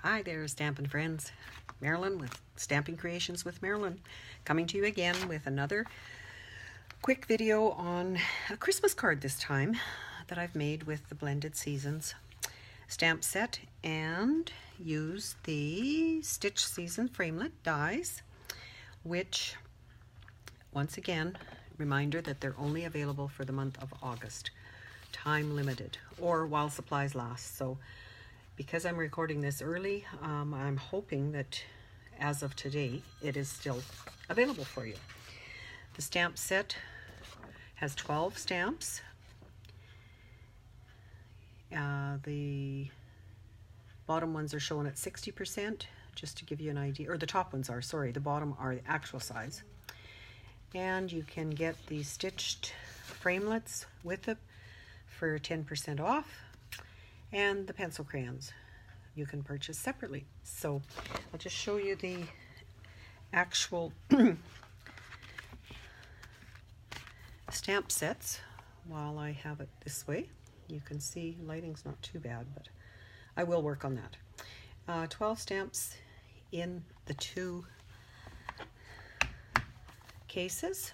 Hi there, Stampin' Friends. Marilyn with Stamping Creations with Marilyn, coming to you again with another quick video on a Christmas card this time that I've made with the Blended Seasons stamp set and use the Stitch Season Framelit dies, which, once again, reminder that they're only available for the month of August, time limited, or while supplies last. So because I'm recording this early, I'm hoping that as of today, it is still available for you. The stamp set has 12 stamps. The bottom ones are shown at 60%, just to give you an idea, or the top ones are, sorry, the bottom are the actual size. And you can get the stitched framelits with it for 10% off. And the pencil crayons you can purchase separately. So I'll just show you the actual stamp sets while I have it this way. You can see lighting's not too bad, but I will work on that. 12 stamps in the two cases.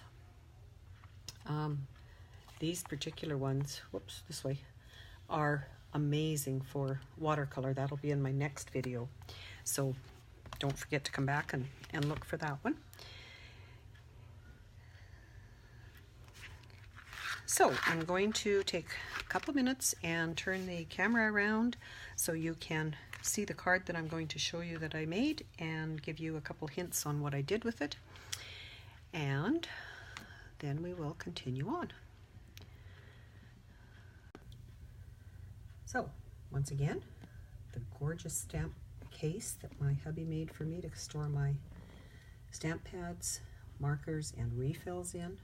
These particular ones, whoops, this way, are amazing for watercolor. That'll be in my next video, so don't forget to come back and look for that one. So I'm going to take a couple minutes and turn the camera around so you can see the card that I'm going to show you that I made and give you a couple hints on what I did with it, and then we will continue on. So, once again, the gorgeous stamp case that my hubby made for me to store my stamp pads, markers, and refills in.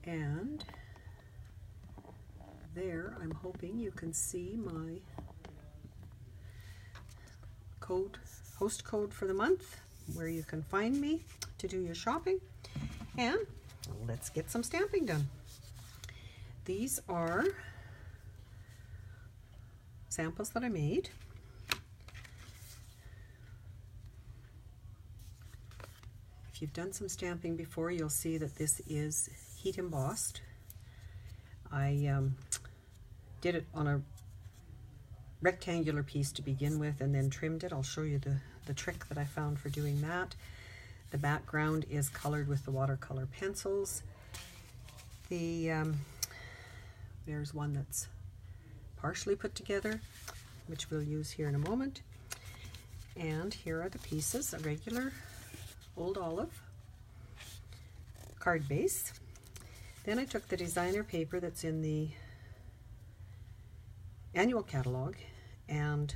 And there, I'm hoping you can see my code, host code for the month, where you can find me to do your shopping. And let's get some stamping done. These are samples that I made. If you've done some stamping before, you'll see that this is heat embossed. I did it on a rectangular piece to begin with and then trimmed it. I'll show you the trick that I found for doing that. The background is colored with the watercolor pencils. There's one that's partially put together, which we'll use here in a moment. And here are the pieces: a regular old olive card base. Then I took the designer paper that's in the annual catalog and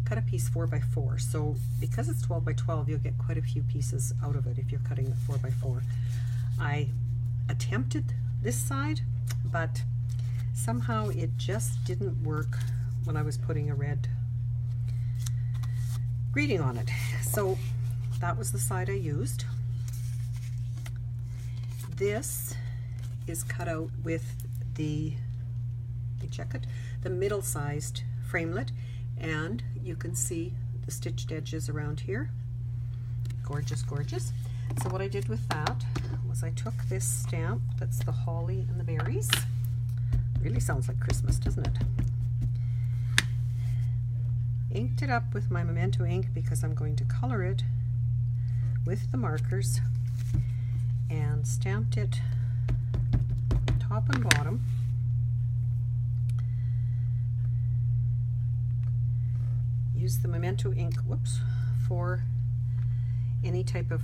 cut a piece 4x4. So because it's 12x12, you'll get quite a few pieces out of it if you're cutting it 4x4. I attempted this side, but somehow it just didn't work when I was putting a red greeting on it. So that was the side I used. This is cut out with the, check it, the middle-sized framelit, and you can see the stitched edges around here. Gorgeous, gorgeous. So what I did with that was I took this stamp that's the holly and the berries. Really sounds like Christmas, doesn't it? Inked it up with my Memento ink because I'm going to color it with the markers, and stamped it top and bottom. Use the Memento ink, whoops, for any type of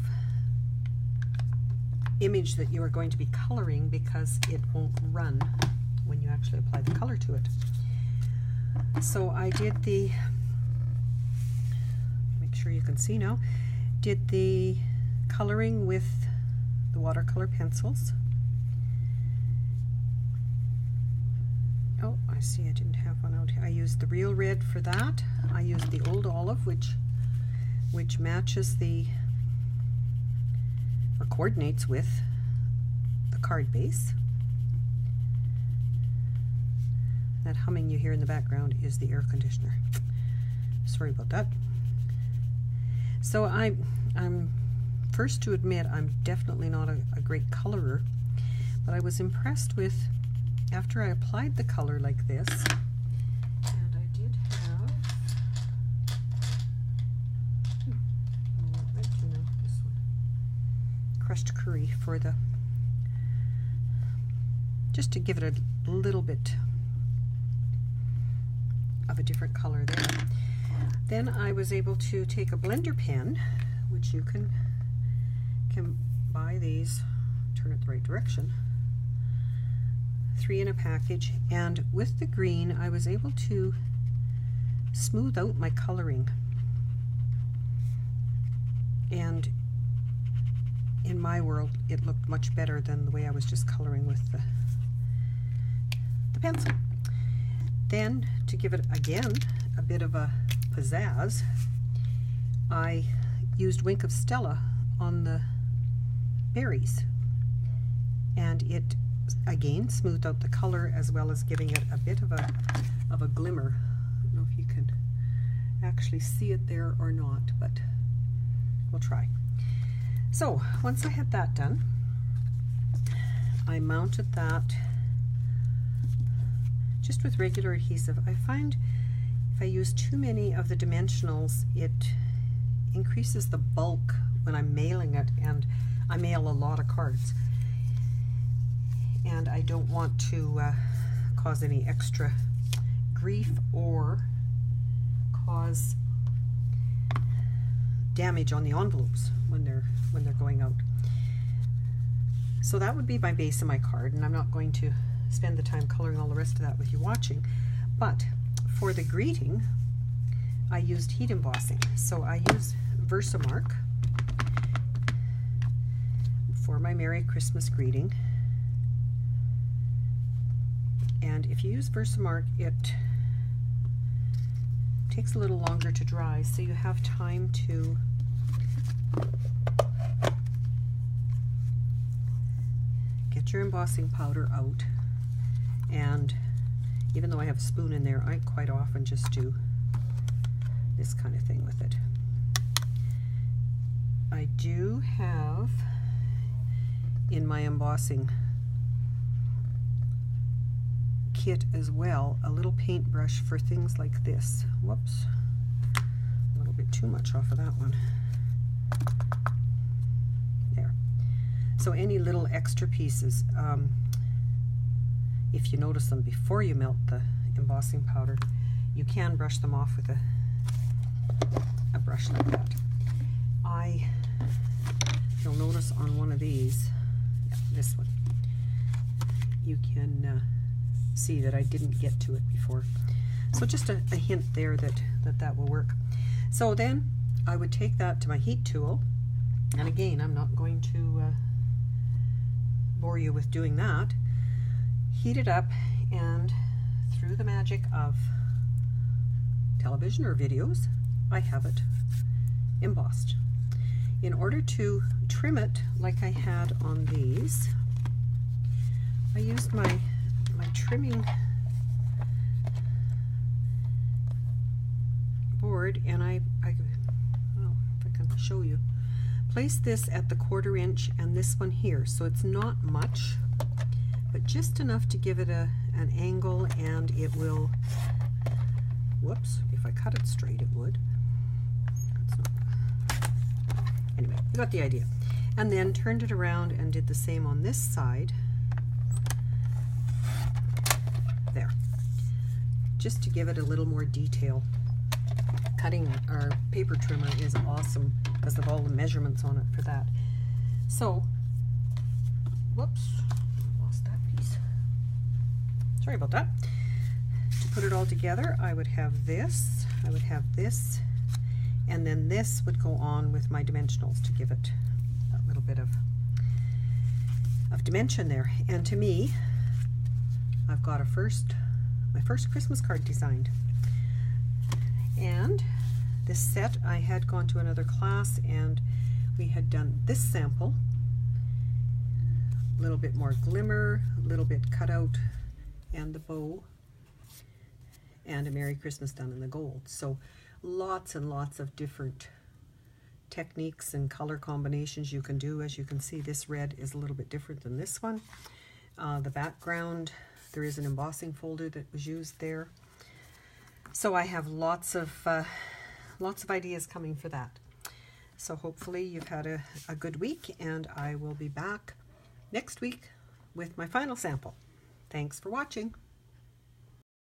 image that you are going to be coloring, because it won't run when you actually apply the color to it. So I did the, make sure you can see now, did the coloring with the watercolor pencils. Oh, I see I didn't have one out here. I used the real red for that. I used the old olive, which matches the, or coordinates with the card base. That humming you hear in the background is the air conditioner. sorry about that. So I'm first to admit I'm definitely not a great colorer, but I was impressed with, after I applied the color like this, and I did have, this one, crushed curry for the, just to give it a little bit of a different color there. Then I was able to take a blender pen, which you can buy these, turn it the right direction, 3 in a package, and with the green I was able to smooth out my coloring, and in my world it looked much better than the way I was just coloring with the pencil. Then, to give it again a bit of a pizzazz, I used Wink of Stella on the berries, and it again smoothed out the color as well as giving it a bit of a glimmer. I don't know if you can actually see it there or not, but we'll try. So once I had that done, I mounted that just with regular adhesive. I find if I use too many of the dimensionals, it increases the bulk when I'm mailing it, and I mail a lot of cards, and I don't want to cause any extra grief or cause damage on the envelopes when they're going out. So that would be my base of my card, and I'm not going to spend the time coloring all the rest of that with you watching. But for the greeting, I used heat embossing. So I used Versamark for my Merry Christmas greeting. And if you use Versamark, it takes a little longer to dry, so you have time to get your embossing powder out. And even though I have a spoon in there, I quite often just do this kind of thing with it. I do have in my embossing kit as well a little paintbrush for things like this. Whoops, a little bit too much off of that one. There. So any little extra pieces, if you notice them before you melt the embossing powder, you can brush them off with a brush like that. You'll notice on one of these, this one, you can see that I didn't get to it before. So just a hint there that will work. So then I would take that to my heat tool, and again, I'm not going to bore you with doing that. Heat it up, and through the magic of television or videos, I have it embossed. In order to trim it like I had on these, I used my trimming board, and I oh, if I can show you, place this at the 1/4 inch and this one here, so it's not much, but just enough to give it an angle, and it will, whoops, if I cut it straight it would. Anyway, you got the idea. And then turned it around and did the same on this side. There. Just to give it a little more detail. Cutting our paper trimmer is awesome because of all the measurements on it for that. So, whoops, lost that piece. Sorry about that. To put it all together, I would have this, and then this would go on with my dimensionals to give it a little bit of dimension there. And to me, I've got my first Christmas card designed. And this set, I had gone to another class and we had done this sample, a little bit more glimmer, a little bit cut out, and the bow, and a Merry Christmas done in the gold. So Lots and lots of different techniques and color combinations you can do. As you can see, this red is a little bit different than this one. The background, there is an embossing folder that was used there. So I have lots of ideas coming for that. So hopefully you've had a good week, and I will be back next week with my final sample. Thanks for watching.